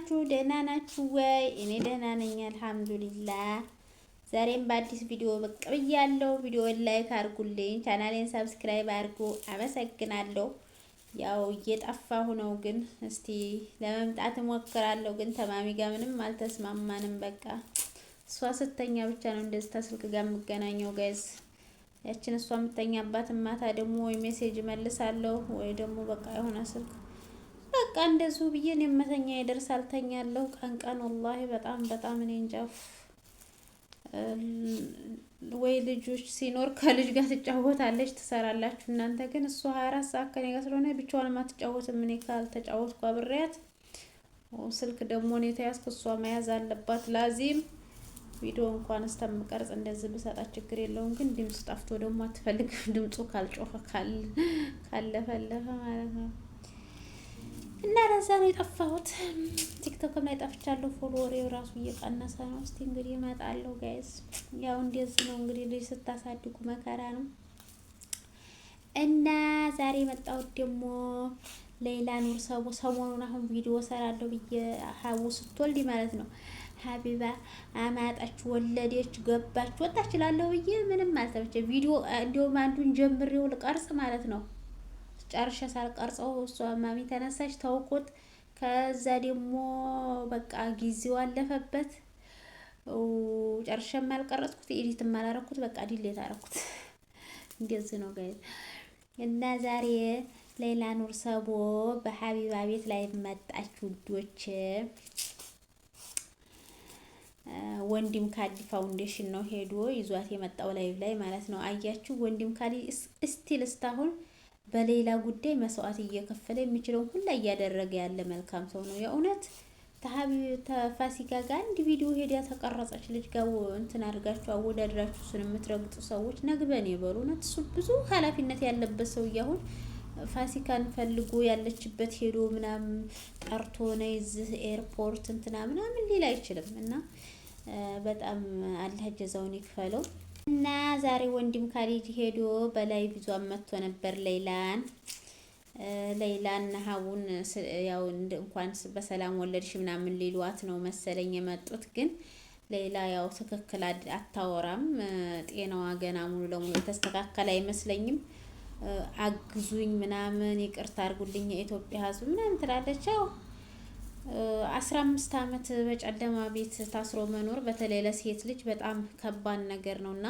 ናችሁ? ደህና ናችሁ ወይ? እኔ ደህና ነኝ አልሐምዱሊላህ። ዛሬም በአዲስ ቪዲዮ ብቅ ብያለሁ። ቪዲዮውን ላይክ አድርጉልኝ፣ ቻናሌን ሰብስክራይብ አድርጉ። አመሰግናለሁ። ያው እየጠፋሁ ነው፣ ግን እስቲ ለመምጣት እሞክራለሁ። ግን ተማሚ ጋር ምንም አልተስማማንም። በቃ እሷ ስተኛ ብቻ ነው እንደዚህ ተስልክ ጋር የምገናኘው ጋይዝ። ያችን እሷ የምተኛባት ማታ ደግሞ ወይ ሜሴጅ መልሳለሁ ወይ ደግሞ በቃ የሆነ ስልክ በቃ እንደዚሁ ብዬ እኔ መተኛ ይደርሳል ተኛለሁ። ቀን ቀን ወላሂ በጣም እኔ እንጃ። ወይ ልጆች ሲኖር ከልጅ ጋር ትጫወታለች ትሰራላችሁ እናንተ። ግን እሷ 24 ሰዓት ከኔ ጋር ስለሆነ ብቻዋን አትጫወትም። እኔ ካልተጫወትኩ አብሬያት ስልክ ደግሞ እኔ ተያዝኩ እሷ መያዝ አለባት ላዚም። ቪዲዮ እንኳን እስተምቀርጽ እንደዚህ ብሰጣት ችግር የለውም። ግን ድምጽ ጠፍቶ ደግሞ አትፈልግም። ድምጹ ካልጮኸ ካለፈለፈ ማለት ነው። እና ለዛ ነው የጠፋሁት። ቲክቶክም ላይ ጠፍቻለሁ። ፎሎወሬው ራሱ እየቀነሰ ነው። እስቲ እንግዲህ እመጣለሁ ጋይስ። ያው እንደዚህ ነው እንግዲህ ልጅ ስታሳድጉ መከራ ነው። እና ዛሬ መጣሁት ደግሞ ሌላ ኑር ሰሞኑን አሁን ቪዲዮ ሰራለሁ ብዬ ሀቡ ስትወልድ ማለት ነው ሀቢባ አማጣች ወለደች ገባች ወጣች እላለሁ ብዬ ምንም አልተመቸ ቪዲዮ እንደውም አንዱን ጀምሬው ልቀርጽ ማለት ነው ጨርሼ ሳልቀርጸው እሷ ማሚ ተነሳች ተውኩት። ከዛ ደግሞ በቃ ጊዜው አለፈበት። ጨርሼም አልቀረጽኩት ኤዲትም አላረኩት። በቃ ዲሌት አረኩት። እንደዚህ ነው ጋይስ። እና ዛሬ ሌላ ኑር ሰቦ በሀቢባ ቤት ላይ መጣች ውዶች። ወንድም ካሊ ፋውንዴሽን ነው ሄዶ ይዟት የመጣው ላይቭ ላይ ማለት ነው። አያችሁ ወንድም ካሊ ስቲል እስካሁን በሌላ ጉዳይ መስዋዕት እየከፈለ የሚችለውን ሁላ እያደረገ ያለ መልካም ሰው ነው። የእውነት ተፋሲካ ጋር አንድ ቪዲዮ ሄዳ ተቀረጸች ልጅ ጋር እንትን አድርጋችሁ አወዳድራችሁ እሱን የምትረግጡ ሰዎች ነግበን ይበሉ። እውነት እሱ ብዙ ኃላፊነት ያለበት ሰው አሁን ፋሲካን ፈልጎ ያለችበት ሄዶ ምናምን ጠርቶ ነው እዚህ ኤርፖርት እንትና ምናምን ሊል አይችልም። እና በጣም አላህ ጀዛውን ይክፈለው። እና ዛሬ ወንድም ካሊድ ሄዶ በላይ ብዙ አመቶ ነበር ሌላን ሀቡን ያው እንኳን በሰላም ወለድሽ ምናምን ሊሏት ነው መሰለኝ የመጡት። ግን ሌላ ያው ትክክል አታወራም። ጤናዋ ገና ሙሉ ለሙሉ የተስተካከለ አይመስለኝም። አግዙኝ ምናምን ይቅርታ አድርጉልኝ የኢትዮጵያ ሕዝብ ምናምን ትላለች። ያው 15 አመት በጨለማ ቤት ታስሮ መኖር በተለይ ለሴት ልጅ በጣም ከባድ ነገር ነውና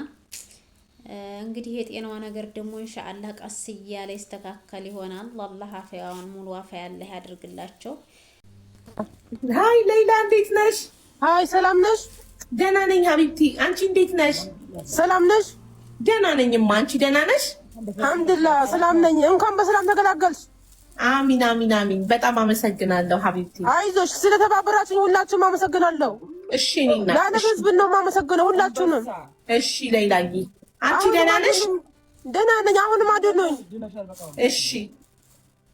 እንግዲህ የጤናዋ ነገር ደግሞ ኢንሻአላህ ቀስ እያለ ይስተካከል ይሆናል። አላህ አፍያዋን ሙሉ አፍያ ያለ ያድርግላቸው። ሃይ ሌላ እንዴት ነሽ? ሃይ ሰላም ነሽ? ደህና ነኝ ሀቢብቲ። አንቺ እንዴት ነሽ? ሰላም ነሽ? ደህና ነኝማ። አንቺ ደህና ነሽ? አልሐምዱሊላህ ሰላም ነኝ። እንኳን በሰላም ተገላገልሽ። አሚን አሚን አሚን። በጣም አመሰግናለሁ ሀቢብቲ። አይዞሽ ስለተባበራችሁኝ ሁላችሁም አመሰግናለሁ። እሺ እኔና ለዓለም ህዝብ ነው የማመሰግነው ሁላችሁንም። እሺ ሌላዬ አንቺ ደህና ነሽ? ደህና ነኝ። አሁንም አደነኝ። እሺ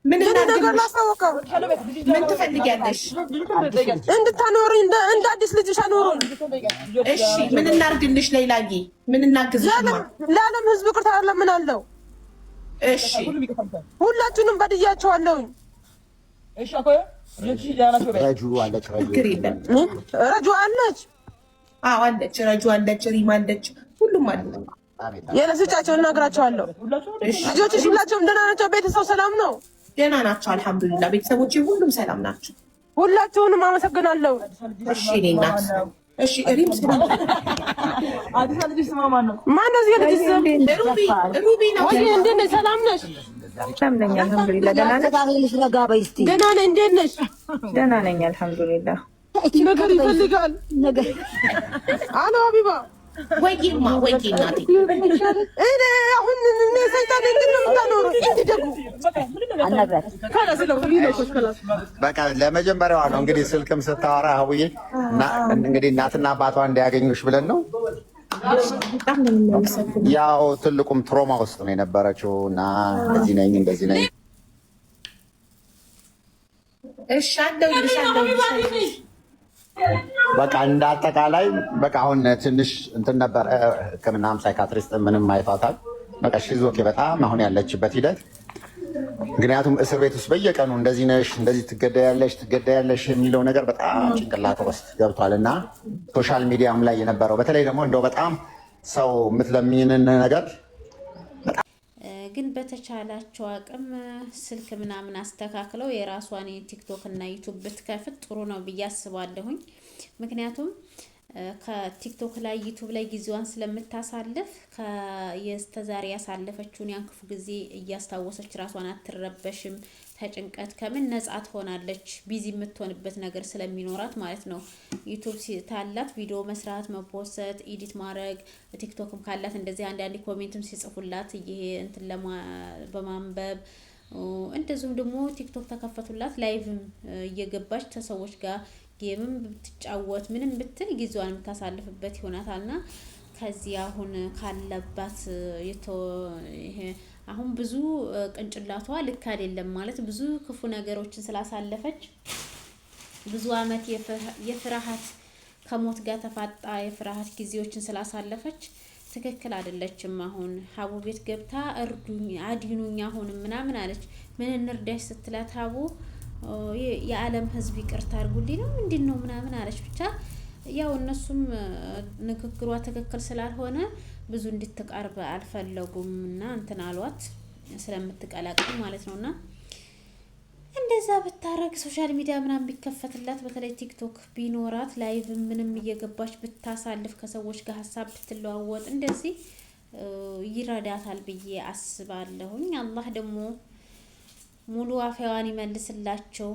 ምን ነገር ላስታውቀው። ምን ትፈልጊያለሽ? እንድታኖሩኝ እንደ አዲስ ልጅሽ አኖሩኝ። እሺ ምን እናርግልሽ ሌላዬ? ምን እናግዝሽ? ለዓለም ህዝብ ይቅርታ እለምናለሁ። እሺ ሁላችሁንም በድያቸዋለሁኝ። እሺ አኮ ረጁ አለች። ረጁ አለች። አዎ አለች። ረጁ አለች። ሪማ አለች። ሁሉም አለ። የለስጫቸውን እነግራቸዋለሁ። ልጆችሽ ሁላቸውም ደህና ናቸው? ቤተሰብ ሰላም ነው? ደህና ናቸው አልሐምዱሊላህ። ቤተሰቦቼ ሁሉም ሰላም ናቸው። ሁላችሁንም አመሰግናለሁ። እሺ እኔ እናት እሺ ሪም ሰላም አዲስ ልጅ ስማ ማን ነው? ማን ነው የልጅ ስም? ሩቢ ነው። ወይ እንዴት ነሽ? ሰላም ነሽ? ሰላም ነኝ አልሐምዱሊላህ። ደህና ነሽ? ደህና ነኝ። እንዴት ነሽ? ደህና ነኝ አልሐምዱሊላህ። ነገር ይፈልጋል ነገር አሎ ሀቢባ ወይማ ወይ እናቴ እኔ አሁን እኔ ሰይጣን እንደምን ታኖሩ እንዲደጉ በቃ ለመጀመሪያዋ ነው እንግዲህ ስልክም ስታወራ ሀቡዬ እንግዲህ እናትና አባቷ እንዲያገኙሽ ብለን ነው። ያው ትልቁም ትሮማ ውስጥ ነው የነበረችው እና እንደዚህ ነኝ። እሺ አለው በቃ እንዳጠቃላይ በቃ አሁን ትንሽ እንትን ነበር ሕክምናም ሳይካትሪስት ምንም አይቷታል። በቃ ሺዞኬ በጣም አሁን ያለችበት ሂደት ምክንያቱም እስር ቤት ውስጥ በየቀኑ እንደዚህ ነሽ፣ እንደዚህ ትገዳያለሽ የሚለው ነገር በጣም ጭንቅላት ውስጥ ገብቷል እና ሶሻል ሚዲያም ላይ የነበረው በተለይ ደግሞ እንደው በጣም ሰው የምትለሚንን ነገር ግን በተቻላቸው አቅም ስልክ ምናምን አስተካክለው የራሷን ቲክቶክ እና ዩቲዩብ ብትከፍት ጥሩ ነው ብዬ አስባለሁኝ። ምክንያቱም ከቲክቶክ ላይ ዩቲዩብ ላይ ጊዜዋን ስለምታሳልፍ የስተዛሬ ያሳለፈችውን ያን ክፉ ጊዜ እያስታወሰች ራሷን አትረበሽም። ተጭንቀት ከምን ነጻ ትሆናለች። ቢዚ የምትሆንበት ነገር ስለሚኖራት ማለት ነው። ዩቲዩብ ታላት ቪዲዮ መስራት፣ መፖሰት፣ ኤዲት ማድረግ፣ ቲክቶክም ካላት እንደዚህ አንዳንድ ኮሜንትም ሲጽፉላት ይሄ እንትን በማንበብ እንደዚሁም ደግሞ ቲክቶክ ተከፈቱላት ላይቭም እየገባች ተሰዎች ጋር ጌምም ብትጫወት ምንም ብትል ጊዜዋን የምታሳልፍበት ይሆናታልና ከዚህ አሁን ካለባት ይሄ አሁን ብዙ ቅንጭላቷ ልክ አይደለም ማለት ብዙ ክፉ ነገሮችን ስላሳለፈች ብዙ አመት የፍርሃት ከሞት ጋር ተፋጣ የፍርሃት ጊዜዎችን ስላሳለፈች ትክክል አይደለችም። አሁን ሀቡ ቤት ገብታ እርዱኝ አድኑኝ አሁን ምናምን አለች። ምን እንርዳሽ ስትላት ሀቡ የዓለም ህዝብ ይቅርታ አድርጉልኝ ነው ምንድነው ምናምን አለች። ብቻ ያው እነሱም ንግግሯ ትክክል ስላልሆነ ብዙ እንድትቀርብ አልፈለጉም እና እንትን አሏት ስለምትቀላቅል ማለት ነውና እንደዛ ብታረግ ሶሻል ሚዲያ ምናምን ቢከፈትላት በተለይ ቲክቶክ ቢኖራት ላይቭ ምንም እየገባች ብታሳልፍ ከሰዎች ጋር ሀሳብ ብትለዋወጥ እንደዚህ ይረዳታል ብዬ አስባለሁኝ። አላህ ደግሞ ሙሉ አፍያዋን ይመልስላቸው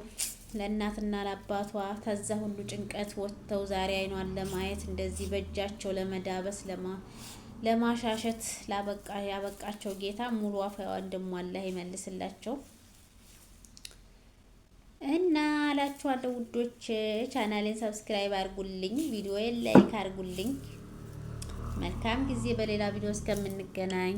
ለእናትና ለአባቷ ተዛ ሁሉ ጭንቀት ወጥተው ዛሬ አይኗን ለማየት እንደዚህ በእጃቸው ለመዳበስ ለማሻሸት ያበቃቸው ጌታ ሙሉ አፍያዋን ደግሞ አላህ ይመልስላቸው እና አላችኋለሁ ውዶች። ቻናሌን ሰብስክራይብ አድርጉልኝ፣ ቪዲዮዬን ላይክ አድርጉልኝ። መልካም ጊዜ። በሌላ ቪዲዮ እስከምንገናኝ